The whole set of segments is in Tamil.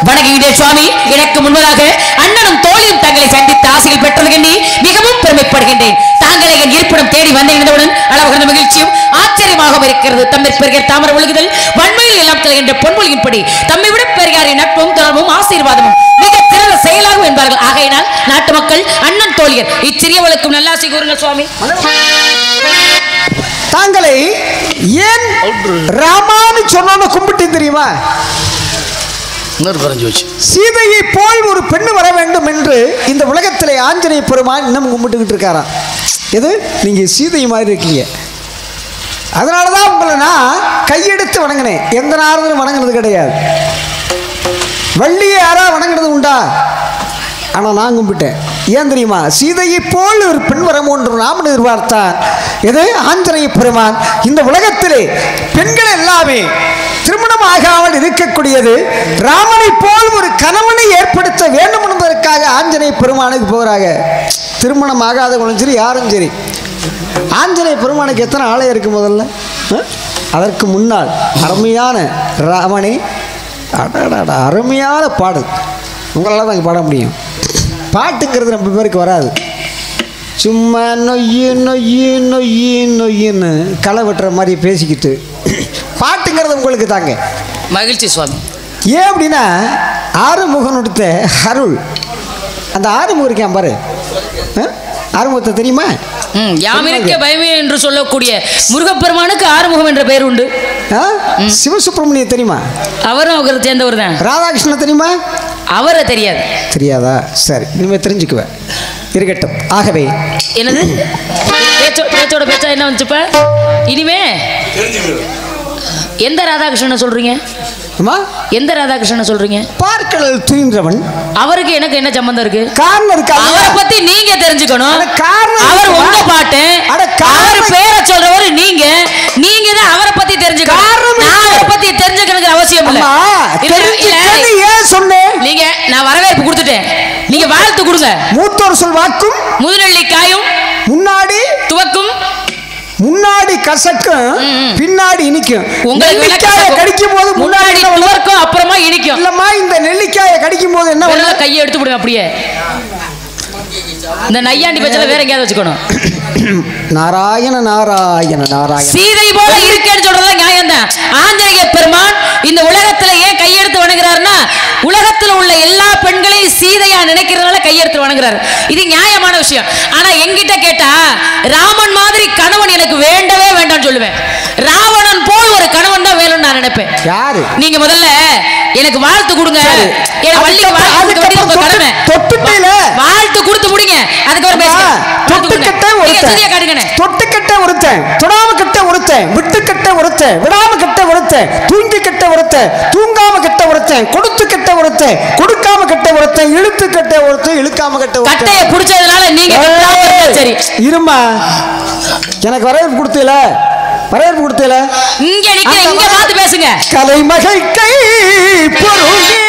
வணங்குகிறேன் சுவாமி. எனக்கு முன்பதாக அண்ணனும் தோழியும் தங்களை சந்தித்து ஆசைகள் பெற்றது கண்டி மிகவும் பெருமைப்படுகின்றேன். தாங்களை என் இருப்பிடம் தேடி வந்தவுடன் அளவுகிற மகிழ்ச்சியும் ஆச்சரியமாகவும் இருக்கிறது. தம்மை பெருகிற தாமர ஒழுகுதல் வன்மையில் எல்லாம் தருகின்ற பொன்மொழியின்படி தம்மை விட பெருகாரின் நட்பும் தொடர்பும் ஆசீர்வாதமும் மிக சிறந்த செயலாகும் என்பார்கள். ஆகையினால் நாட்டு மக்கள் அண்ணன் தோழியர் இச்சிறியவளுக்கும் நல்லாசை கூறுங்கள் சுவாமி. தாங்களை ஏன் ராமான்னு சொன்ன கும்பிட்டு தெரியுமா? சீதையை போல் ஒரு பெண்ணு வர வேண்டும் என்று இந்த உலகத்திலே ஆஞ்சநேய பெருமான் இன்னும் கும்பிட்டுக்கிட்டு இருக்காராம். எது நீங்க சீதை மாதிரி இருக்கீங்க, அதனாலதான் உங்களை நான் கையெடுத்து வணங்கினேன். எந்த நாரதனும் வணங்கினது கிடையாது. வள்ளியை யாரா வணங்கினது உண்டா? ஆனா நான் கும்பிட்டேன். ஏன் தெரியுமா? சீதையை போல் ஒரு பெண் வரம் ஒன்று ராமன் எதிர்பார்த்தான். எது ஆஞ்சநேய பெருமான் இந்த உலகத்திலே பெண்கள் எல்லாமே திருமணம் ஆகாமல் இருக்கக்கூடியது ராமனை போல் ஒரு கணவனை ஏற்படுத்த வேண்டும் என்பதற்காக ஆஞ்சநேய பெருமானுக்கு போகிறாங்க. திருமணம் ஆகாதவங்களும் சரி யாரும் சரி. ஆஞ்சநேய பெருமானுக்கு எத்தனை ஆலயம் இருக்கு முதல்ல? அதற்கு முன்னால் அருமையான ராமனை அருமையான பாடல் உங்களால் தான் பாட முடியும். பாட்டுங்கிறது ரொம்ப பேருக்கு வராது. சும்மா நொய்யு நொய்யு நொய்யு நொய்யுன்னு களை வெட்டுற மாதிரி பேசிக்கிட்டு பாட்டுங்கிறது உங்களுக்கு தாங்க மகிழ்ச்சி சுவாமி. ஏன் அப்படின்னா ஆறுமுகன் கொடுத்த அருள். அந்த ஆறுமுகம் இருக்கேன் பாரு, ஆறுமுகத்தை தெரியுமா? யாமிருக்க பயமே என்று சொல்லக்கூடிய முருகப்பெருமானுக்கு ஆறுமுகம் என்ற பெயர் உண்டு. சிவசுப்பிரமணிய தெரியுமா? அவரும் அவரை சேர்ந்தவர் தான். ராதாகிருஷ்ணன் தெரியுமா? அவரை தெரியாது. தெரியாதா? சரி, இனிமேல் தெரிஞ்சுக்குவேன், இருக்கட்டும். ஆகவே என்னது பேச்சோட பேச்சா என்ன வந்துச்சுப்ப? இனிமே எந்த ராதாகிருஷ்ணன் சொல்றீங்க? எந்த ராதாகிருஷ்ணன் சொல்றீங்க? பார்க்கடல் துயின்றவன். அவருக்கு எனக்கு என்ன சம்பந்தம் இருக்கு? காரணம் இருக்கு. அவரை பத்தி நீங்க தெரிஞ்சுக்கணும். காரணம் அவர் உங்க பாட்டு, அவர் பேரை சொல்றவர் நீங்க. நீங்க தான் அவரை பத்தி தெரிஞ்சுக்கணும். நான் அவரை பத்தி தெரிஞ்சுக்கணுங்கிற அவசியம் இல்ல. ஏன் சொன்னேன்? நீங்க நான் வரவேற்பு கொடுத்துட்டேன், நீங்க வாழ்த்து கொடுங்க. மூத்தோர் சொல் வாக்கும் முதுநெல்லிக்காயும் முன்னாடி துவக்கும், முன்னாடி கசக்கும் பின்னாடி இனிக்கும். நெல்லிக்காயை கடிக்கும் போது முன்னாடி துவக்கும் அப்புறமா இனிக்கும். இல்லம்மா, இந்த நெல்லிக்காயை கடிக்கும் போது என்ன பண்ண? கையை எடுத்து விடுங்க அப்படியே. இந்த நையாண்டி பச்சல வேற எங்கயாவது வச்சுக்கணும். நாராயண நாராயண நாராயண. சீதை போல இருக்கேன்னு சொல்றது நியாயம் தான். ஆஞ்சநேய பெருமான் இந்த உலகத்துல ஏன் கையெடுத்து வணங்குறாருன்னா, உலகத்துல உள்ள எல்லா பெண்களையும் சீதையா நினைக்கிறதுனால கையெடுத்து வணங்குறாரு. இது நியாயமான விஷயம். ஆனா என்கிட்ட கேட்டா ராமன் மாதிரி கணவன் எனக்கு வேண்டவே வேண்டாம்னு சொல்லுவேன். ராவணன் போல் ஒரு கணவன் தான் வேணும்னு நான் நினைப்பேன். யாரு? நீங்க முதல்ல எனக்கு வாழ்த்து கொடுங்க. வாழ்த்து கொடுத்து முடிங்க, அதுக்கப்புறம் பேசுங்க. தொட்டுக்கட்ட ஒருத்தன், தொடாம கட்ட ஒருத்தன், விட்டு கட்ட ஒருத்தன், விடாம கட்ட ஒருத்தன், தூங்கி கட்ட ஒருத்தன், தூங்காம கட்ட ஒருத்தன், கொடுத்து கட்ட ஒருத்தன், கொடுக்காம கட்ட ஒருத்தன், இழுத்து கட்ட ஒருத்தன், இழுக்காம கட்ட ஒருத்தன். கட்டைய புடிச்சதுனால நீங்க சரி இருமா. எனக்கு வரவேற்பு கொடுத்தீல, வரவேற்பு கொடுத்தீல. இங்க நிக்க, இங்க பார்த்து பேசுங்க. கலைமகள் கை பொருளே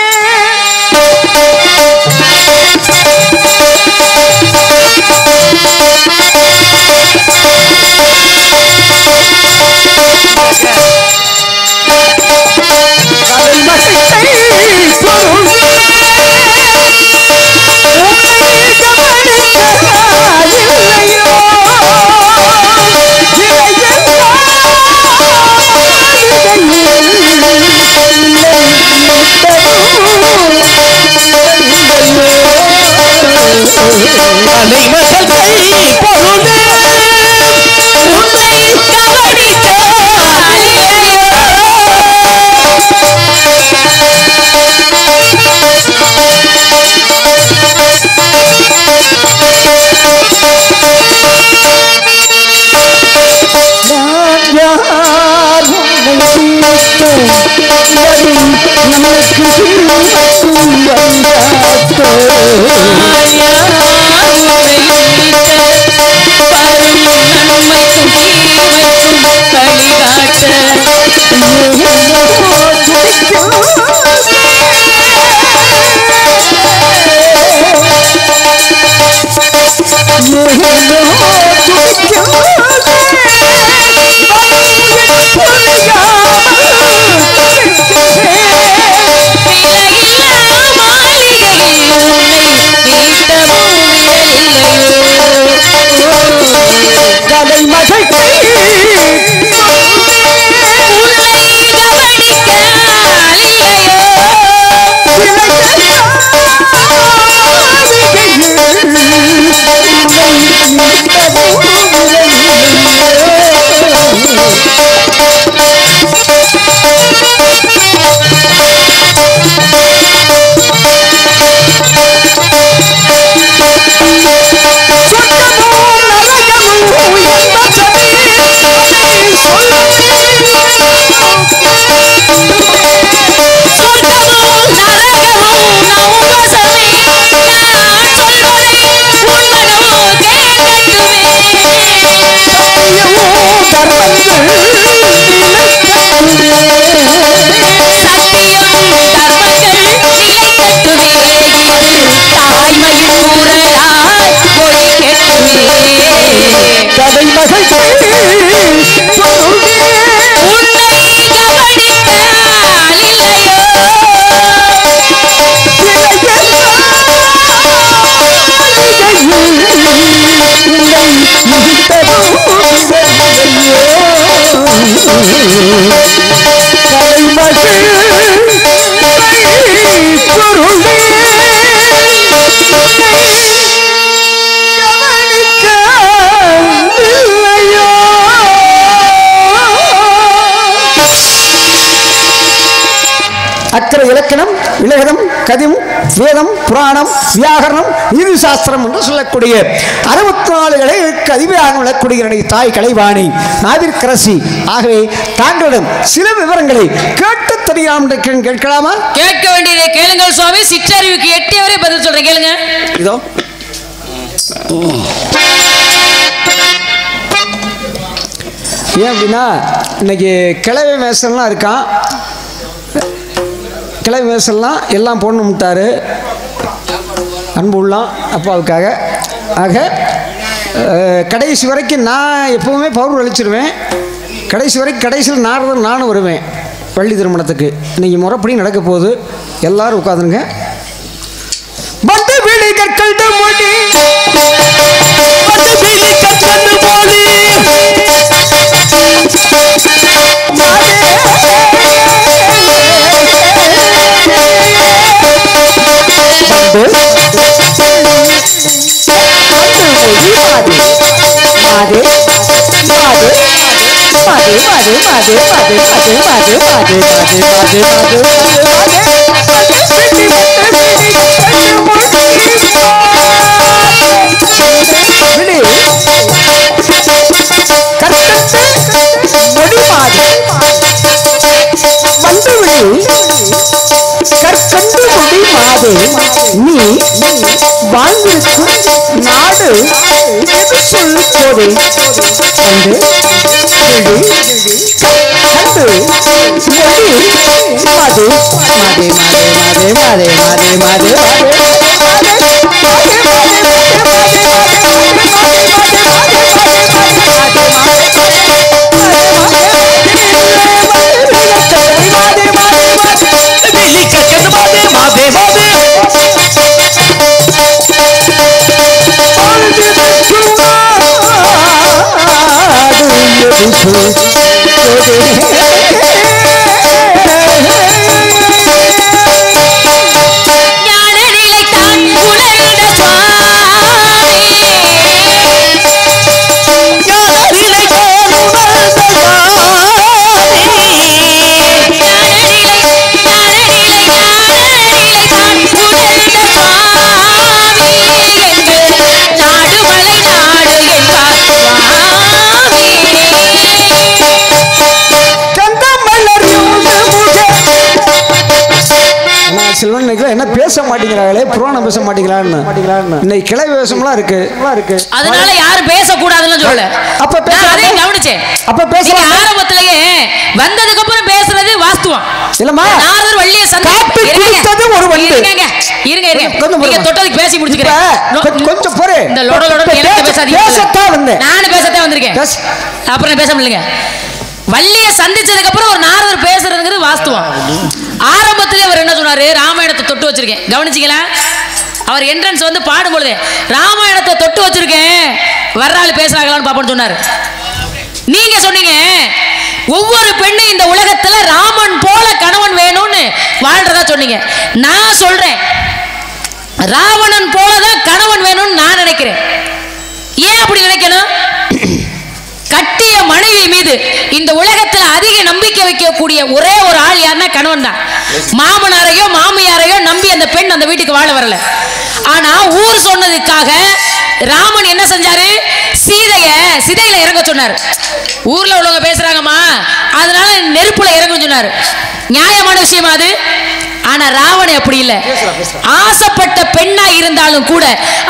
அக்கறை இலக்கணம் இலகணம் கதிம் வேதம் புராணம் வியாகரணம் நீதி சாஸ்திரம் என்று சொல்லக்கூடிய 64 கலைகளுக்கு அதிபராக விளக்கூடிய தாய் கலைவாணி நாவிற்கரசி. ஆகவே தாங்களிடம் சில விவரங்களை கேட்டு தெரியாமல் கேட்கலாமா? கேட்க வேண்டியதை கேளுங்கள் சுவாமி. சிற்றறிவுக்கு எட்டியவரை பதில் சொல்றேன், கேளுங்க. இதோ ஏன் அப்படின்னா இன்னைக்கு கிளவி மேசன்லாம் இருக்கான். கிளவி மேசன்லாம் எல்லாம் போடணும்ட்டாரு அன்பு உள்ளாம் அப்பாவுக்காக. ஆக கடைசி வரைக்கும் நான் எப்பவுமே பவுர் அழிச்சிருவேன். கடைசி வரைக்கும் கடைசியில் நானும் வருவேன் பள்ளி திருமணத்துக்கு. இன்னைக்கு முறைப்படி நடக்க போகுது. எல்லாரும் உட்காந்துருங்க. நீ வாழ்ந்திருக்கும் நாடு எது சொல்லு போதே கண்டு மது மாதே மாதே மாதே மாதே மாதே என்ன பேச மாட்டேங்கிறாங்களே, புராணம் பேச மாட்டேங்கிறான்னு இன்னைக்கு கிளை வேஷம்லாம் இருக்கு. அதனால யாரும் பேசக்கூடாதுன்னு சொல்லல. அப்ப அதையும் கவனிச்சேன். அப்ப பேச ஆரம்பத்திலேயே வந்ததுக்கு அப்புறம் பேசுறது வாஸ்துவம் இல்லம்மா. நாரதர் வள்ளியை சந்தித்தது ஒரு வள்ளி. இருங்க நீங்க தொட்டதுக்கு பேசி முடிச்சுக்கிறேன். கொஞ்சம் பொறு. இந்த லோட பேசாதீங்க. பேசத்தான் வந்தேன். நானும் பேசத்தான் வந்திருக்கேன். அப்புறம் பேச முடியலங்க. வள்ளியை சந்திச்சதுக்கு அப்புறம் ஒரு நாரதர் பேசுறதுங்கிறது வாஸ்துவம். ஆரம்பத்திலே அவர் என்ன சொன்னாரு? ராமாயணத்தை தொட்டு வச்சிருக்கேன். கவனிச்சிங்களா? அவர் என்ட்ரன்ஸ் வந்து பாடும்பொழுது ராமாயணத்தை தொட்டு வச்சிருக்கேன், வர்றாள் பேசுறாங்களான்னு பாப்போன்னு சொன்னாரு. நீங்க சொன்னீங்க ஒவ்வொரு பெண்ணு இந்த உலகத்துல ராமன் போல கணவன் வேணும்னு வாழ்றதா சொன்னீங்க. நான் சொல்றேன் ராவணன் போலதான் கணவன் வேணும்னு நான் நினைக்கிறேன். ஏன் அப்படி நினைக்கணும்? கட்டிய மனைவி மீது இந்த உலகத்துல அதிக நம்பிக்கை வைக்கக்கூடிய ஒரே ஒரு ஆள் யாருன்னா கணவன் தான். மாமனாரையோ மாமியாரையோ நம்பி அந்த பெண் அந்த வீட்டுக்கு வாழ வரல. ஆனா ஊர் சொன்னதுக்காக ராமன் என்ன செஞ்சாரு? சிதையில இறங்க சொன்னாரு. ஊர்ல உள்ளவங்க பேசுறாங்கம்மா, அதனால நெருப்புல இறங்க சொன்னாரு. நியாயமான விஷயமா அது? ஆனா ராவணன் அப்படி இல்லை. ஆசைப்பட்ட பெண்ணா இருந்தாலும் கூட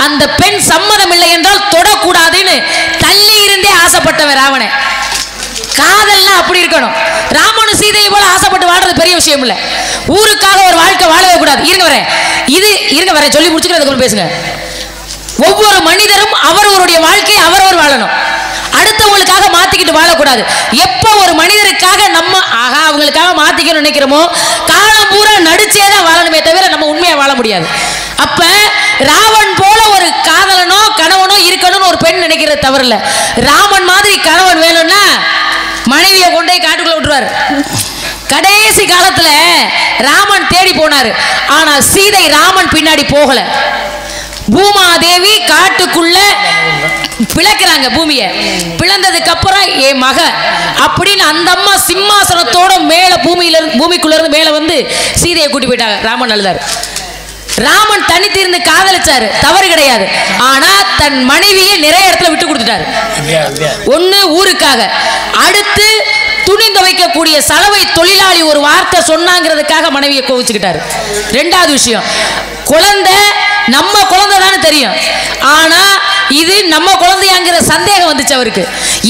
அந்த பெண் சம்மதம் இல்லை என்றால் தொடக்கூடாதுன்னு தள்ளி இருந்தே ஆசைப்பட்டவன் ராவணன். காதல்னா அப்படி இருக்கணும். ராமனும் சீதையை போல ஆசைப்பட்டு வாழ்றது பெரிய விஷயம் இல்ல. ஊருக்காக ஒரு வாழ்க்கை வாழவே கூடாது. இருங்க வரேன் சொல்லி முடிச்சுக்கிறதுக்கு பேசுங்க. ஒவ்வொரு மனிதரும் அவரவருடைய வாழ்க்கையை அவரவர் வாழணும். அடுத்தவங்களுக்காக மாத்திக்கிட்டு வாழக்கூடாது. எப்ப ஒரு மனிதருக்காக நம்ம அவங்களுக்காக மாத்திக்கணும்னு நினைக்கிறோமோ காலம் பூரா நடிச்சேதான் வாழணுமே தவிர நம்ம உண்மையா வாழ முடியாது. அப்ப ராவன் போல ஒரு காதலனோ கணவனோ இருக்கணும்னு ஒரு பெண் நினைக்கிறது தவறு இல்ல. ராமன் மாதிரி கணவன் வேணும்னா மனைவியை கொண்டே காட்டுக்குள்ள விட்டுருவாரு. கடைசி காலத்துல ராமன் தேடி போனாரு. ஆனா சீதை ராமன் பின்னாடி போகல. பூமாதேவி காட்டுக்குள்ள பிளக்கிறாங்க பூமியை. பிளந்ததுக்கு அப்புறம் என் மக அப்படின்னு அந்த அம்மா சிம்மாசனத்தோட மேல பூமிக்குள்ள இருந்து மேல வந்து சீதையை கூட்டி போயிட்டாங்க. ராமன் அழுதாரு. ராமன் தனித்திருந்து காதலிச்சாரு, தவறு கிடையாது. ஆனா தன் மனைவியை நிறைய இடத்துல விட்டு கொடுத்துட்டாரு. ஒண்ணு ஊருக்காக, அடுத்து துணி துவைக்கக்கூடிய சலவை தொழிலாளி ஒரு வார்த்தை சொன்னாங்கிறதுக்காக மனைவியை கோவிச்சுக்கிட்டாரு. ரெண்டாவது விஷயம், குழந்தை நம்ம குழந்தை தானே தெரியும், ஆனா இது நம்ம குழந்தையாங்கிற சந்தேகம் வந்துச்சு அவருக்கு.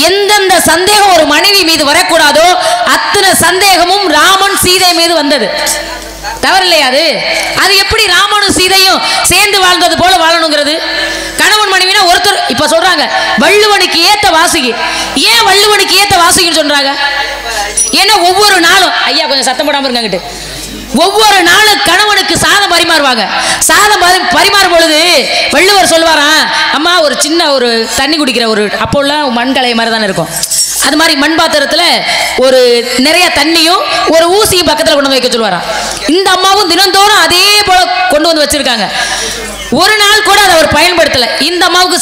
எந்தெந்த சந்தேகம் ஒரு மனைவி மீது வரக்கூடாதோ அத்தனை சந்தேகமும் ராமன் சீதை மீது வந்தது. தவறு இல்லையா? அது எப்படி ராமனும் சீதையும் சேர்ந்து வாழ்ந்தது போல வாழணுங்கிறது? கணவன் மனைவினா ஒருத்தர் இப்ப சொல்றாங்க வள்ளுவனுக்கு ஏத்த வாசுகி. ஏன் வள்ளுவனுக்கு ஏத்த வாசுகின்னு சொல்றாங்க? ஏன்னா ஒவ்வொரு நாளும், ஐயா கொஞ்சம் சத்தம் போடாம இருக்காங்கிட்டு, ஒவ்வொரு நாளும் கணவனுக்கு சாதம் பரிமாறுவாங்க. சாதம் பரிமாறும் பொழுது வள்ளுவர் சொல்வாராம், அம்மா ஒரு சின்ன ஒரு தண்ணி குடிக்கிற ஒரு அப்போல்லாம் மண் கலைய மாதிரி தானே இருக்கும், அது மாதிரி மண் பாத்திரத்தில் ஒரு நிறைய தண்ணியும் ஒரு ஊசியும் பக்கத்தில் கொண்டு வந்து வைக்க சொல்லுவாராம். இந்த அம்மாவும் தினந்தோறும் அதே போல கொண்டு வந்து வச்சிருக்காங்க. ஒரு நாள் கூட அதை அவர் பயன்படுத்தல. இந்த அம்மாவுக்கு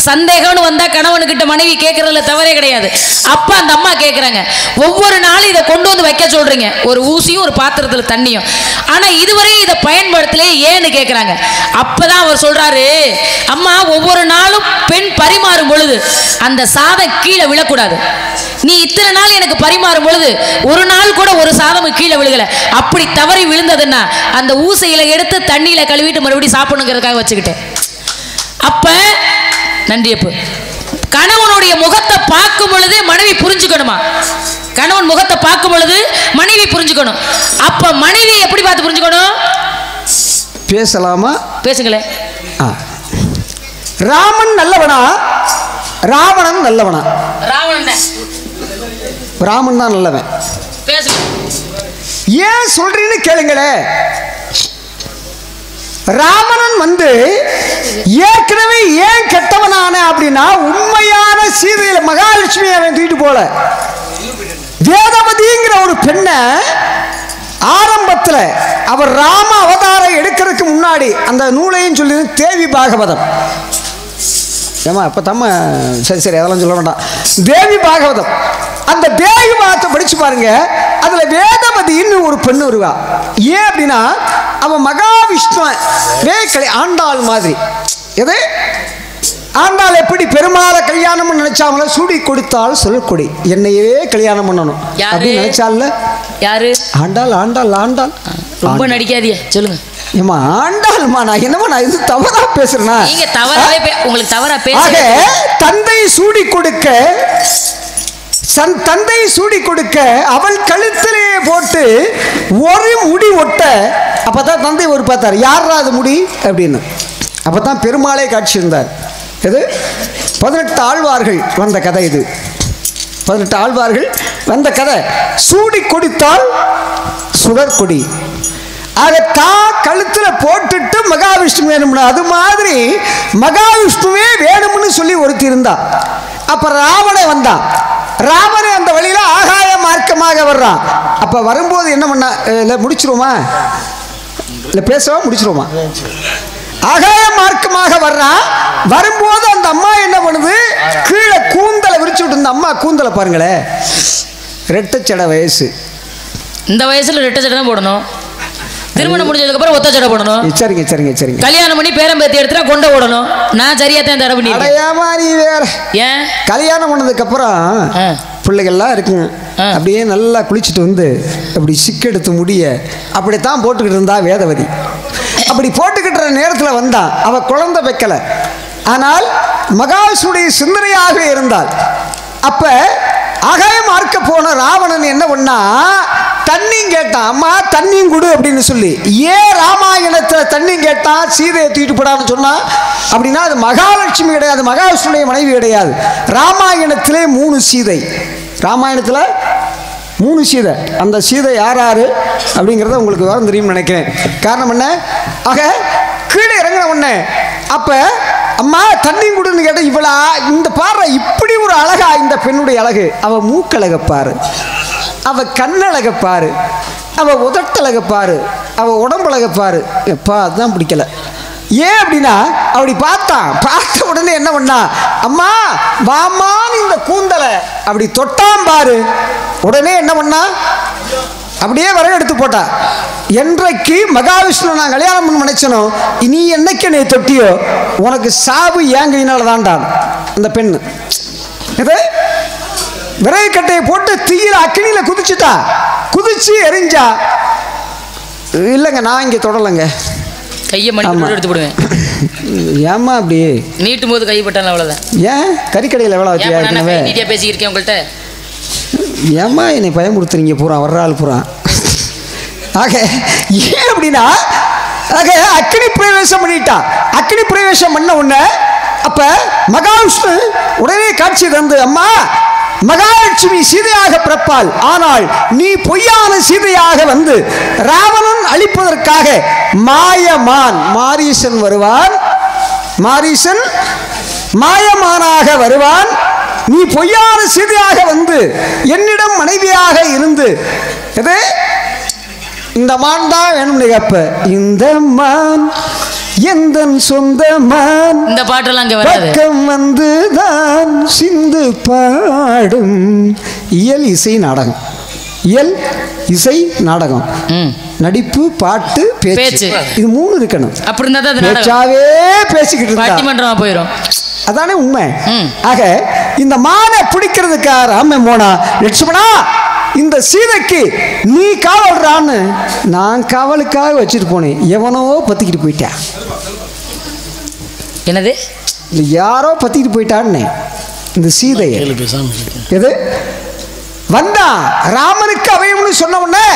சந்தேகம்னு வந்தா கணவனுக்கிட்ட மனைவி கேட்கறதுல தவறே கிடையாது. அப்ப அந்த அம்மா கேட்கறாங்க, ஒவ்வொரு நாளும் இதை கொண்டு வந்து வைக்க சொல்றீங்க, ஒரு ஊசியும் ஒரு பாத்திரத்துல தண்ணியும், ஆனா இதுவரையும் இதை பயன்படுத்தலே ஏன்னு கேட்கறாங்க. அப்பதான் அவர் சொல்றாரு, அம்மா ஒவ்வொரு நாளும் பெண் பரிமாறும் பொழுது அந்த சாதம் கீழே விழக்கூடாது. நீ இத்தனை நாள் எனக்கு பரிமாறும் பொழுது ஒரு நாள் கூட ஒரு சாதமும் கீழே விழுகல. அப்படி தவறி விழுந்ததுன்னா அந்த ஊசையில எடுத்து தண்ணியில கழுவிட்டு மறுபடியும் சாப்பிடணுங்கிறதுக்காக வச்சுக்கிட்டேன். அப்ப நன்றியப்பு கணவனுடைய முகத்தை பார்க்கும் பொழுது மனைவி புரிஞ்சுக்கணுமா? கணவன் முகத்தை பார்க்கும் பொழுது மனைவி புரிஞ்சுக்கணும். அப்ப மனைவி எப்படி பார்த்து புரிஞ்சுக்கணும்? பேசலாமா? பேசுங்களேன். ராமன் நல்லவனா ராவணன் நல்லவனா? ராமன் தான் நல்லவன். ஏன் சொல்றீன்னு கேளுங்களே. ராவணன் வந்து ஏற்கனவே ஏன் கெட்டவனான அப்படின்னா, உண்மையான சீதையில மகாலட்சுமி அவன் தூக்கிட்டு போல. வேதவதிங்கிற ஒரு பெண்ணை ஆரம்பத்தில் அவர் ராம அவதாரம் எடுக்கிறதுக்கு முன்னாடி அந்த நூலையும் சொல்லி தேவி பாகவதம். ஏமா இப்போ தம்ம சரி அதெல்லாம் சொல்ல வேண்டாம். தேவி பாகவதம், அந்த தேவி பாகத்தை படிச்சு பாருங்க. அதில் வேதவதின்னு ஒரு பெண்ணு வருவா. ஏன் அப்படின்னா அவன் மகாவிஷ்ணுவே ஆண்டாள் மாதிரி. எது ஆண்டாள் எப்படி பெருமாளை கல்யாணம் நினைச்சாமல சூடி கொடுத்தால் சொல்லக்கூடி என்னையே கல்யாணம் பண்ணணும் அப்படின்னு நினைச்சால யாரு? ஆண்டாள். ஆண்டாள் ஆண்டாள் ரொம்ப நடிக்காதிய சொல்லுங்க. ஏமா ஆண்டாள்மா, நான் என்னமா நான் இது தவறா பேசுறேன்னா? நீங்க தவறாவே உங்களுக்கு தவறா பேசுறீங்க. தந்தை சூடி கொடுக்க தந்தை சூடி கொடுக்க அவள் கழுத்திலே போட்டு ஒரு முடி ஒட்ட. அப்பதான் தந்தை ஒரு பார்த்தார், யாரா அது முடி அப்படின்னு. அப்பதான் பெருமாளே காட்சி இருந்தார். இது 18 ஆழ்வார்கள் வந்த கதை. இது 18 ஆழ்வார்கள் வந்த கதை. சூடி கொடுத்தால் சுடற்கொடி. ஆக தான் கழுத்தில் போட்டுட்டு மகாவிஷ்ணு வேணும்னா அது மாதிரி மகாவிஷ்ணுவே வேணும்னு சொல்லி ஒருத்தி இருந்தா. அப்ப ராவணன் வந்தான். ராமன் அந்த வழியில ஆகாய மார்க்கமாக வர்றான். அப்ப வரும்போது என்ன பண்ணா? இல்லை முடிச்சிருவோமா? இல்லை பேசவா முடிச்சிருவோமா? ஆகாய மார்க்கமாக வர்றான். வரும்போது அந்த அம்மா என்ன பண்ணுது? கீழே கூந்தலை விரிச்சு விட்டு. இந்த அம்மா கூந்தலை பாருங்களேன், ரெட்டச்சடை வயசு. இந்த வயசுல ரெட்டச்சடை தான் போடணும். திருமணம் முடிஞ்சதுக்கு அப்புறம் ஒத்த சடை போடணும். சரிங்க சரிங்க சரிங்க. கல்யாணம் பண்ணி பேரம்பேத்தி எடுத்துட்டா கொண்ட ஓடணும். நான் சரியா தான் தடை பண்ணி. அடையாமா நீ வேற. ஏன் கல்யாணம் பண்ணதுக்கு அப்புறம் பிள்ளைகள்லாம் இருக்குங்க, அப்படியே நல்லா குளிச்சுட்டு வந்து அப்படி சிக்கெடுத்து முடிய அப்படித்தான் போட்டுக்கிட்டு இருந்தா வேதவதி. அப்படி போட்டுக்கிட்ட நேரத்தில் வந்தான். அவ குழந்தை வைக்கல, ஆனால் மகாவிஷ்ணுடைய சிந்தனையாக இருந்தாள். அப்ப ஆகாயம் மார்க்க போன ராவணன் என்ன பண்ணா? தண்ணியும் கேட்டான். அம்மா தண்ணியும் கொடு அப்படின்னு சொல்லி. ஏன் ராமாயணத்தில் தண்ணியும் கேட்டான், சீதையை தூக்கிட்டு போடான்னு சொன்னா அப்படின்னா அது மகாலட்சுமி கிடையாது, மகாவிஷ்ணுடைய மனைவி கிடையாது. ராமாயணத்திலே 3 சீதை. ராமாயணத்தில் 3 சீதை. அந்த சீதை யார் யாரு அப்படிங்கிறத உங்களுக்கு வேறு தெரியும்னு நினைக்கிறேன். காரணம் என்ன? ஆக கீழே இறங்கின உடனே அப்ப அம்மா தண்ணி கொடுன்னு கேட்ட இவளா இந்த பாரு இப்படி ஒரு அழகா இந்த பெண்ணுடைய அழகு. அவ மூக்கழக பாரு, அவ கண்ணழக பாரு, அவ உதட்டழக பாரு, அவ உடம்பழக பாரு. எப்பா அதுதான் பிடிக்கல. ஏன் அப்படின்னா அப்படி பார்த்த உடனே என்ன பண்ணா, அம்மா வாமான்னு இந்த கூந்தலை அப்படி தொட்டாம் பாரு. உடனே என்ன பண்ணா, அப்படியே விறகு எடுத்து போட்டா. என்றைக்கு மகாவிஷ்ணு நான் கல்யாணம் பண்ண நினைச்சனோ, நீ என்னைக்கு என்னை தொட்டியோ உனக்கு சாவு ஏங்கையினால தான்டான் அந்த பெண்ணு. இது விறகு கட்டையை போட்டு தீயில அக்கினியில குதிச்சுட்டா. குதிச்சு எரிஞ்சா. இல்லைங்க நான் இங்கே தொடலைங்க, கையை மணி எடுத்து போடுவேன். ஏமா அப்படி நீட்டும் போது கைப்பட்டாலும் அவ்வளோதான். ஏன் கறிக்கடையில் எவ்வளோ வச்சு பேசிக்கிருக்கேன் உங்கள்கிட்ட. ஏம்மா என்னை பயமுறுத்துறீங்க பூரா வர்ற ஆள் பூரா. ஆக ஏன் அப்படின்னா ஆக அக்னி பிரவேசம் பண்ணிட்டான். அக்னி பிரவேசம் பண்ண உடனே அப்ப மகாவிஷ்ணு உடனே காட்சி தந்து, அம்மா மகாலட்சுமி சீதையாக பிறப்பாள், ஆனால் நீ பொய்யான சீதையாக வந்து ராவணன் அழிப்பதற்காக மாயமான் மாரீசன் வருவான், மாரீசன் மாயமானாக வருவான். நீ பொய்யான சீதையாக வந்து என்னிடம் மனைவியாக இருந்து எது இந்த மான் தான் வேணும் கேப்ப. இந்த மான் எந்த சொந்த மான், இந்த பாட்டெல்லாம் பக்கம் வந்துதான் சிந்து பாடும். இயல் இசை நாடகம், இயல் இசை நாடகம், நடிப்பு பாட்டு பேச்சு, இது 3 இருக்கணும். அப்படி இருந்தா பேச்சாவே பேசிக்கிட்டு பட்டிமன்றமா போயிடும். அதானே உண்மை. ஆக இந்த மானை பிடிக்கிறதுக்காக ராமன் போனா, லட்சுமணா இந்த சீதைக்கு நீ காவல்றான்னு நான் காவலுக்காக வச்சுட்டு போனேன், எவனோ பத்திக்கிட்டு போயிட்டேன். என்னது யாரோ பத்திக்கிட்டு போயிட்டான்னு இந்த சீதையை எது வந்தா ராமனுக்கு அவையும்னு சொன்ன உடனே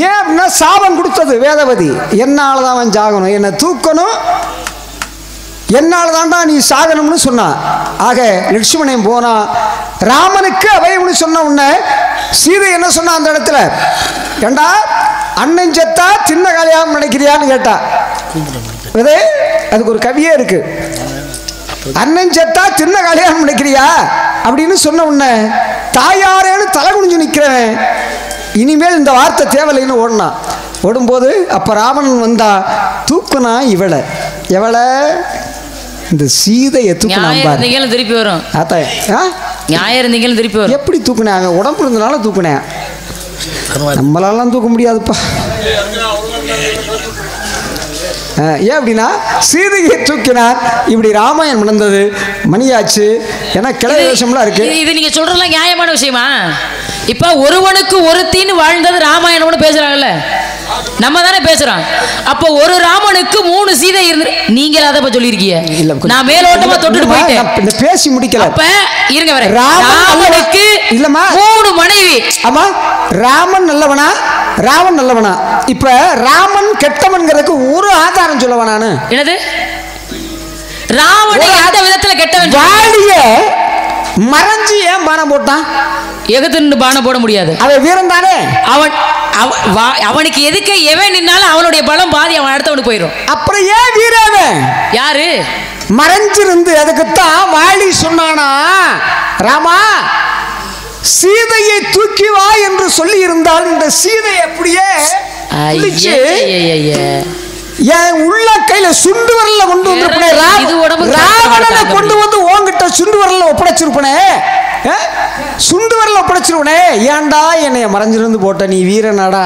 ஏன் அப்படின்னா சாபம் கொடுத்தது வேதவதி. என்னால தான் அவன் சாகணும், என்னை தூக்கணும், என்னால் தாண்டா நீ சாகணும்னு சொன்னான். ஆக லட்சுமணன் போனா ராமனுக்கு அவையும்னு சொன்ன உடனே சீதை என்ன சொன்னா அந்த இடத்துல, ஏண்டா அண்ணன் செத்தா சின்ன கல்யாணம் நினைக்கிறியான்னு கேட்டா. அதுக்கு ஒரு கவியே இருக்கு, அண்ணன் செத்தா சின்ன கல்யாணம் நினைக்கிறியா அப்படின்னு சொன்ன உடனே தாயாரேன்னு தலை குனிஞ்சு நிற்கிறேன், இனிமேல் இந்த வார்த்தை தேவையில்லைன்னு ஓடினான். ஓடும்போது அப்ப ராவணன் வந்தா தூக்குனா இவளை, எவளை இந்த சீதையை தூக்குனான். திருப்பி வரும் திருப்பி வரும். எப்படி தூக்குனாங்க, உடம்பு இருந்தனால தூக்குனேன், நம்மளாலாம் தூக்க முடியாதுப்பா. ஏன் அப்படின்னா சீதையை தூக்கினார். இப்படி ராமாயணம் நடந்தது, மணியாச்சு. ஏன்னா கிளை வேஷம்லாம் இருக்கு. இது நீங்க சொல்றதுலாம் நியாயமான விஷயமா? இப்ப ஒருவனுக்கு ஒருத்தின்னு வாழ்ந்தது ராமாயணம்னு பேசுறாங்கல்ல, நம்ம தானே பேசுறோம். அப்போ ஒரு ராமனுக்கு 3 சீதை இருந்து நீங்க அதை பத்தி சொல்லிருக்கீங்க. நான் மேலோட்டமா தொட்டுட்டு போயிட்டேன், பேசி முடிக்கல. அப்ப இருங்க வர ராமனுக்கு இல்லமா 3 மனைவி. ஆமா, ராமன் நல்லவனா ராவன் நல்லவனா? இப்ப ராமன் கெட்டவன்கிறதுக்கு ஒரு ஆதாரம் சொல்லவா நானு? என்னது ராவணன் எந்த விதத்துல கெட்டவன்? வாலிய மறைஞ்சு ஏன் பானம் போட்டான்? எகுத்து பானம் போட முடியாது, அவன் வீரன் தானே. அவனுக்கு எதுக்கு எவன் நின்னாலும் அவனுடைய பலம் பாதி அவன் அடுத்தவனுக்கு போயிடும். அப்புறம் ஏன் வீரவன் யாரு மறைஞ்சிருந்து? அதுக்குத்தான் வாலி சொன்னானா, ராமா சீதையை தூக்கி வா என்று சொல்லி இருந்தால் இந்த சீதை அப்படியே என் உள்ள கையில சுண்டு வரல கொண்டு வந்திருப்பனே, ராவணனை கொண்டு வந்து உன்கிட்ட சுண்டு வரல ஒப்படைச்சிருப்பனே, சுண்டு வரல ஒப்படைச்சிருப்பனே. ஏன்டா என்னைய மறைஞ்சிருந்து போட்ட, நீ வீரனாடா,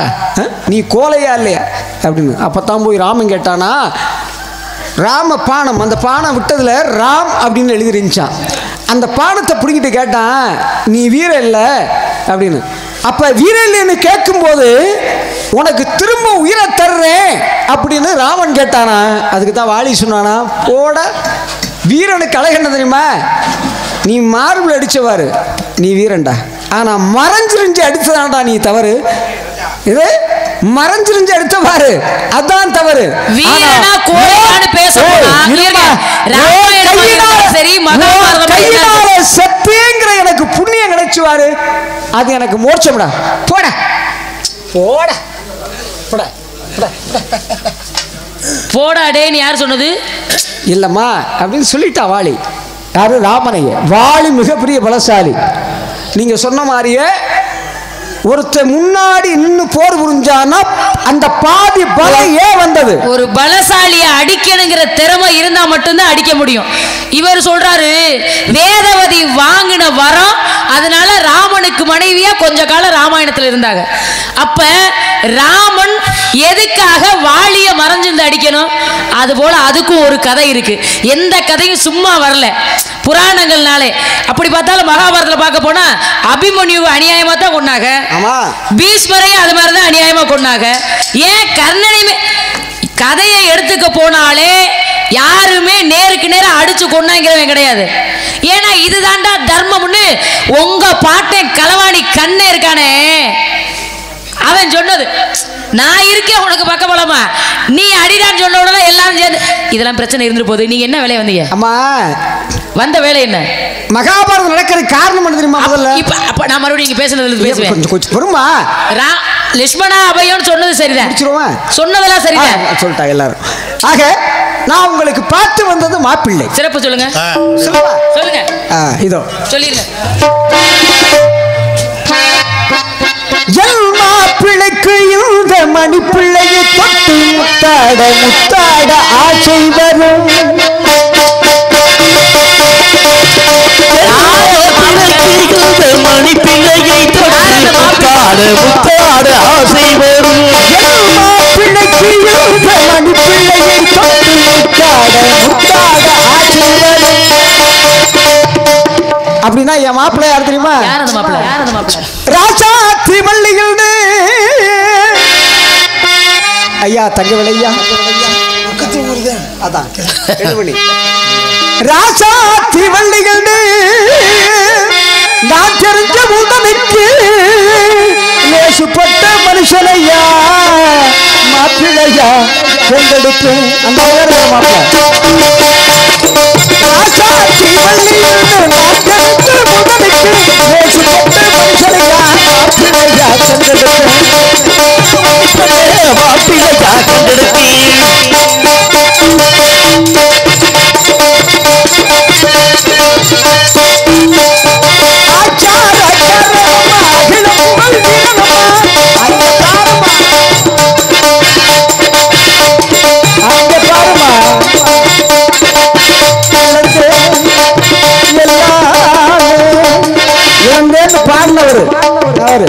நீ கோலையா இல்லையா அப்படின்னு. அப்பத்தான் போய் ராமன் கேட்டானா, ராம பானம், அந்த பானம் விட்டதுல ராம் அப்படின்னு எழுதிருந்துச்சான். அந்த பானத்தை பிடிங்கிட்டு கேட்டான், நீ வீர இல்லை அப்படின்னு. அப்ப வீர இல்லைன்னு கேட்கும்போது உனக்கு திரும்ப உயிரை தர்றேன் அப்படின்னு ராமன் கேட்டானா. அதுக்கு தான் வாலி சொன்னானா, போட வீரனுக்கு அழகு என்ன தெரியுமா, நீ மார்பிள் அடிச்சவாரு நீ வீரன்டா, ஆனா மறைஞ்சிரிஞ்சு அடித்ததாண்டா நீ தவறு. இது மறைஞ்சிரிஞ்சு அடித்த பாரு, அதான் தவறு. வீரனா கோழையான்னு சத்தியங்கிற எனக்கு புண்ணியம் கிடைச்சுவாரு, அது எனக்கு மோட்சம்டா. போட போட போட போடாடேன்னு யார் சொன்னது? இல்லம்மா அப்படின்னு சொல்லிட்டா வாலி. யாரு? ராமனைய. வாலி மிகப்பெரிய பலசாலி. நீங்க சொன்ன மாதிரியே ஒருத்தர் முன்னாடி நின்று போர் புரிஞ்சானா அந்த பாதி பலம் ஏன் வந்தது? ஒரு பலசாலியை அடிக்கணுங்கிற திறமை இருந்தா மட்டும்தான் அடிக்க முடியும். இவர் சொல்றாரு வேதவதி வாங்கின வரம், அதனால ராமனுக்கு மனைவியா கொஞ்ச காலம் ராமாயணத்துல இருந்தாங்க. அப்ப ராமன் எதுக்காக வாலிய மறைஞ்சிருந்து அடிக்கணும்? அது போல அதுக்கும் ஒரு கதை இருக்கு. எந்த கதையும் சும்மா வரல, புராணங்கள்னாலே. அப்படி பார்த்தாலும் மகாபாரதத்துல பார்க்க போனா அபிமன்யுவை அநியாயமா தான் கொண்டாங்க, பீஷ்மரையும் அது மாதிரிதான் அநியாயமா கொண்டாங்க. ஏன் கர்ணனையுமே கதையை எடுத்துக்க போனாலே யாருமே நேருக்கு நேரம் அடிச்சு கொண்டாங்கிறவன் கிடையாது. ஏன்னா இதுதான்டா தர்மம்னு உங்க பாட்டன் களவாணி கண்ணே இருக்கானே அவன் சொன்னது. நான் இருக்கேன் உனக்கு பக்க பலமா, நீ அடிடான்னு சொன்ன உடனே எல்லாரும் சேர்ந்து இதெல்லாம் பிரச்சனை இருந்துட்டு போகுது. நீங்க என்ன வேலையை வந்தீங்க? அம்மா வந்த வேலை என்ன? மகாபாரதம் நடக்கிறது காரணம் என்ன தெரியுமா? முதல்ல இப்ப அப்ப நான் மறுபடியும் இங்க பேசுனதுல பேசுவேன். கொஞ்சம் பொறுமா. லட்சுமணா அபயம்னு சொன்னது சரிதான், சொன்னதெல்லாம் சரிதான் சொல்லிட்டாங்க எல்லாரும். ஆக நான் உங்களுக்கு பார்த்து வந்தது மாப்பிள்ளை. சிறப்பு சொல்லுங்க. சொல்லுங்க. இதோ சொல்லிருங்க. எல் மாப்பிள்ளைக்கு இந்த மணிப்பிள்ளையை தொட்டு முத்தாட முத்தாட ஆசை வரும். மணிப்பிள்ளையை தொட்டு முத்தாட முத்தாட ஆசை வரும். எல் மாப்பிள்ளைக்கு இந்த மணிப்பிள்ளையை தொட்டு முத்தாட முத்தாட ஆசை வரும். அப்படின்னா என் மாப்பிள்ளை யார் தெரியுமா? ராஜா திவள்ளிகள். ஐயா தங்கவிலையா அதான் ராஜா திவள்ளிகள். நான் தெரிஞ்ச முதலுக்கு லேசுப்பட்ட மனுஷனையா மாப்பிள்ளையா கொண்டெடுத்து அந்த மாப்பிள்ளை ராஜா திவள்ளிகள். நான் தெரிஞ்ச முதலுக்கு லேசுப்பட்ட மனுஷனையா மாப்பிள்ளையா கொண்டெடுத்து மாப்பிள்ளையா கொண்டெடுத்து பாடினவர் அவரு.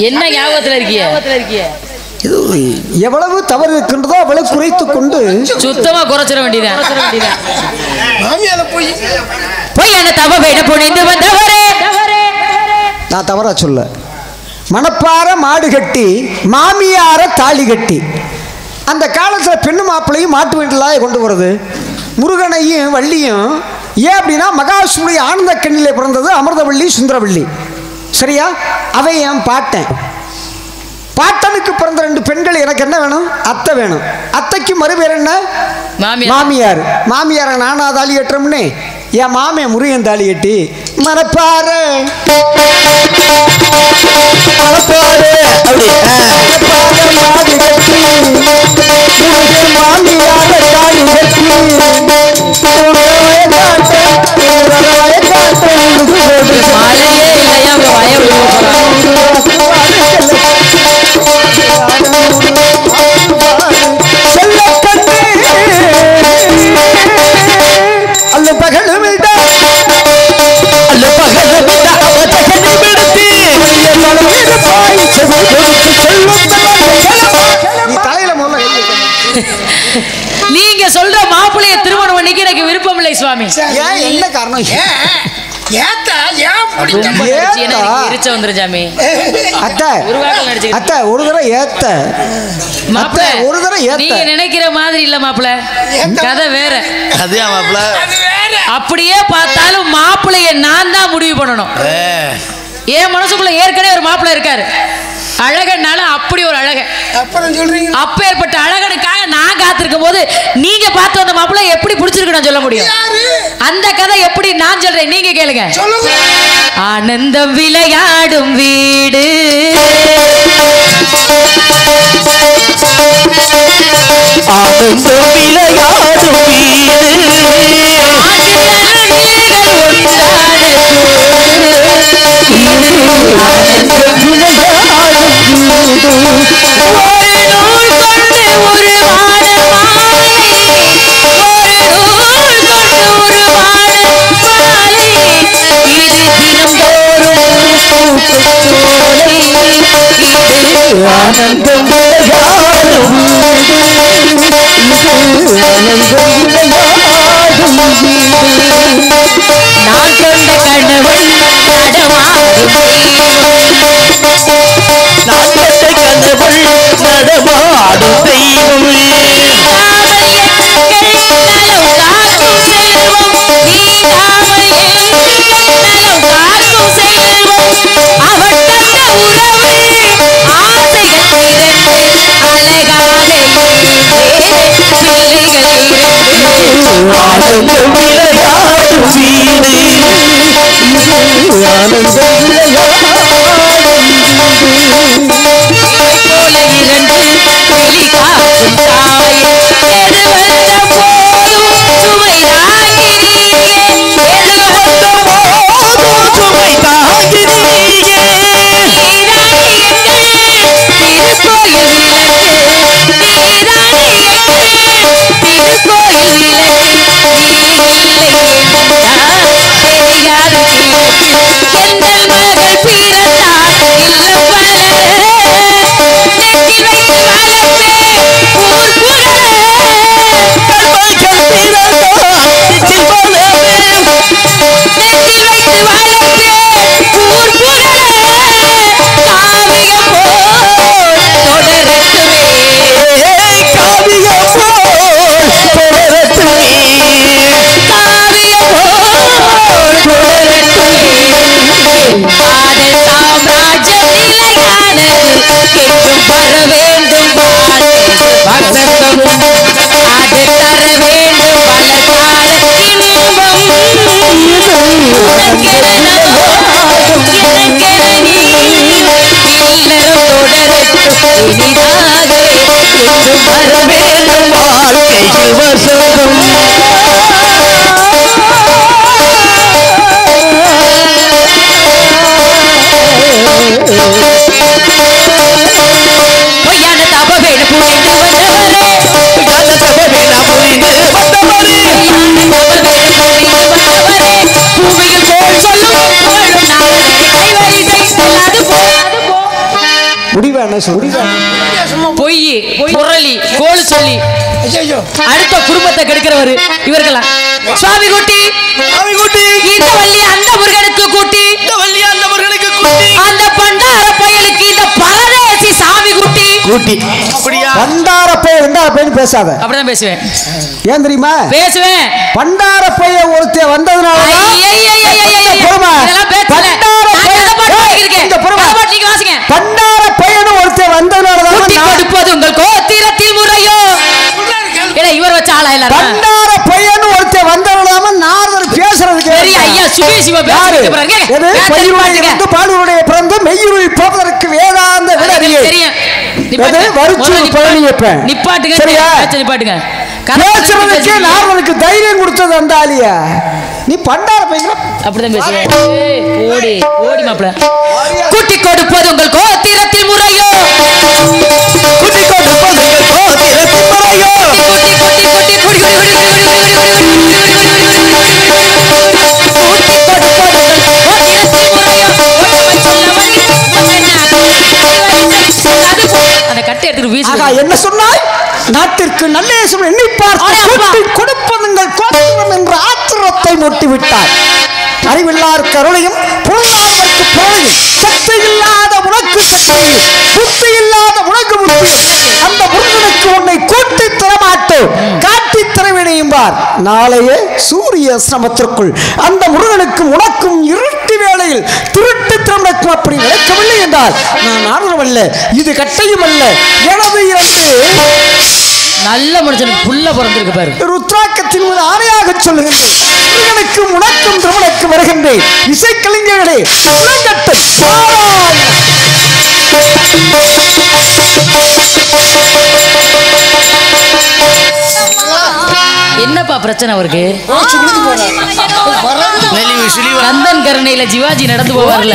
என்ன ஞாபகத்துல இருக்கிய? எவ்வளவு தவறு இருக்கின்றதோ அவ்வளவு குறைத்து கொண்டு சுத்தமா குறைச்சிட வேண்டியதான். நான் தவறா சொல்ல. மணப்பார மாடு கட்டி மாமியார தாலி கட்டி அந்த காலத்தில் பெண்ணு மாப்பிள்ளையும் மாட்டு வீட்டில் கொண்டு போறது. முருகனையும் வள்ளியும் ஏன் அப்படின்னா மகாவிஷ்ணுடைய ஆனந்த கண்ணிலே பிறந்தது அமிர்தவள்ளி சுந்தரவள்ளி. சரியா? அவை என் பாட்டன். பாட்டனுக்கு பிறந்த 2 பெண்கள். எனக்கு என்ன வேணும்? அத்தை வேணும். அத்தைக்கு மறுபேர் என்ன? மாமியார். மாமியாரை நானா தாலி கட்டுறோம்னு என் மாமியை முருகன் தாலி கட்டி மறப்பாரு நீங்க சொல்ற மாப்பிள்ளைய திருமணம் பண்ணிக்க எனக்கு விருப்பம் இல்லை சுவாமி. என்ன காரணம்? நினைக்கிற மாதிரி இல்ல மாப்பிள்ள, கதை வேற. அப்படியே பார்த்தாலும் மாப்பிள்ளைய நான் தான் முடிவு பண்ணணும். என் மனசுக்குள்ள ஏற்கனவே ஒரு மாப்பிள்ளை இருக்காரு. அழகனால அப்படி ஒரு அழக. அப்பேற்பட்ட அழகனுக்காக நான் காத்திருக்கும் போது நீங்க பார்த்து வந்த மாப்பிள்ளை எப்படி பிடிச்சிருக்கு சொல்ல முடியும்? அந்த கதை எப்படி நான் சொல்றேன், நீங்க கேளுங்க. ஆனந்தம் விளையாடும் வீடு, ஆனந்தம் விளையாடும் வீடு, ஆனந்தம் விளையாடும் நான் கொண்ட கணவன் நடமாடும், நான் கொண்ட கணவன் நடமாடும் தெய்வம், ஆனந்தம் விளையாடும் வீடு, ஆனந்தம் விளையாடும் போல 2 கிளி காக்கும் தாய், எது வந்த போதும் சுமை தாங்கினீயே, எது வந்த போதும் சுமை தாங்கினீயே, நீதானே எங்கள் திருக்கோயில் விளக்கு, நீதானே எங்கள் திருக்கோயில் விளக்கு, நீ இல்லை என்றால் தெரியாது கிழக்கு, எங்கள் மகள் பிறந்தால் இல்லம் வளர, நெற்றில் வைத்து வளர்ப்பே ஊர் புகழ, கண்மகள் பிறந்தால் நெற்றில் வளரவே, நெற்றில் வைத்து வளர்ப்பே ஊர் புகழ, காவியம் போல் தொடரட்டுமே, காவியம் போல் தொடரட்டுமே, காவியம் போல் தொடரட்டுமே, காதல் சாம்ராஜ்யம் நிலையானது, என்றும் வர வேண்டும் வசந்தம், அது தர வேண்டும் வளர்கால இன்பம், உனக்கென எனக்கென நீ, இல்லறம் தொடரட்டும் இனிதாகவே, என்றும் வர வேண்டும் வாழ்க்கையில் வசந்தம், பொய்யான தப வேட புரிந்து வந்தவரே, பொய்யான தப வேட புரிந்து வந்தவரே, பொய்யான தப வேட புரிந்து வந்தவரே, பூமியில் போல் சொல்லும் புகழும் நாளே, கைவரிசை செல்லாது போ. முடிவா என்ன சொல்றீங்க? பொய் புரளி கோல் சொல்லி அடுத்த குடும்பத்தை கெடுக்கிறவரு இவர்களா? சுவாமி குட்டி, இந்த வள்ளி அந்த முருகனுக்கு கூட்டி, இந்த வள்ளி அந்த முருகனுக்கு கூட்டி, அந்த பண்டார பயலுக்கு இந்த பரதேசி சாமி குட்டி கூட்டி. அப்படியா? பண்டார பேர் பேசாத. அப்படிதான் பேசுவேன். ஏன் தெரியுமா? பேசுவேன். பண்டார பைய ஒருத்தன் வந்ததுனால பண்டார பையனு ஒருத்தன் வந்ததுனாலதான் கொடுப்பது உங்கள் கோத்திரத்தில் முறையோ. இவர் வச்ச ஆளா இல்ல? பண்டார பையனு ஒருத்தன் வந்ததுனால நாரதர் பேசுறதுக்கு ஐயா சுபேசிவ பேசுறது பாலுடைய பிறந்து மெய்யுருள் போவதற்கு வேதாந்த விடறியே நிப்பாட்டுங்க. சரியா? நிப்பாட்டுங்க. பேசுறதுக்கே நாரதனுக்கு தைரியம் கொடுத்தது அந்த ஆலியா. நீ பண்டார பையன் அப்படிதான் பேசுவேன். ஓடி ஓடி மாப்பிள. குட்டி கொடுப்பது உங்கள் கோத்திரத்தில் முறையோ. குட்டி கொடுப்பது உங்கள் கோத்திரத்தில் முறையோ. அந்த கட்டை எடுத்து வீசி. என்ன சொன்னாய்? நாட்டிற்கு நல்ல எண்ணி பார்த்து கொடுப்பதுங்கள் கோத்திரம் என்ற ஆத்திரத்தை மூட்டிவிட்டார். அறிவில்லார் கருணையும் பொருளாதாரருக்கு பொருளையும் சக்தி இல்லாத உனக்கு சக்தியும் புத்தி இல்லாத உனக்கு புத்தியும் அந்த முருகனுக்கு உன்னை கூட்டி தரமாட்டோம் காட்டி தரவினையும்பார். நாளையே சூரிய சிரமத்திற்குள் அந்த முருகனுக்கும் உனக்கும் இருட்டு வேளையில் திருட்டு திறமக்கும் அப்படி விளக்கவில்லை என்றால் நான் ஆர்வம் அல்ல, இது கட்டையும் அல்ல, எனது இரண்டு நல்ல மனுஷனுக்கு புள்ள பிறந்திருக்கு பாரு. ருத்ராக்கத்தின் மீது ஆணையாக சொல்லுகின்றேன். முருகனுக்கும் உனக்கும் திருமணக்கும் வருகின்றேன். இசைக்கலைஞர்களே என்னப்பா பிரச்சனை அவருக்கு? கந்தன் கருணையில சிவாஜி நடந்து போவார்ல.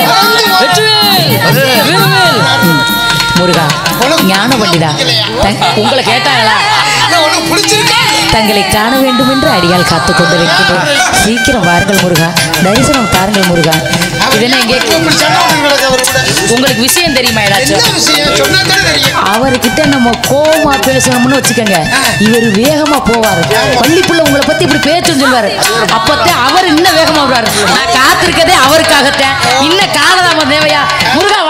முருகா ஞான பண்டிதா உங்களை கேட்டாங்களா? தங்களை காண வேண்டும் என்று அடியால் காத்துக் கொண்டிருக்கிறேன். சீக்கிரம் வாருங்கள் முருகா, தரிசனம் தாருங்கள் முருகா. இதெல்லாம் உங்களுக்கு விஷயம் தெரியுமா? அவர்கிட்ட நம்ம கோமா பேசணும்னு வச்சுக்கோங்க, இவர் வேகமா போவாரு. பள்ளிக்குள்ள உங்களை பத்தி இப்படி பேச்சுன்னு சொல்லுவாரு. அப்பத்தான் அவர் இன்னும் வேகமா விடுவாரு. நான் காத்திருக்கதே அவருக்காகத்தான். இன்னும் காலதாம தேவையா? முருகா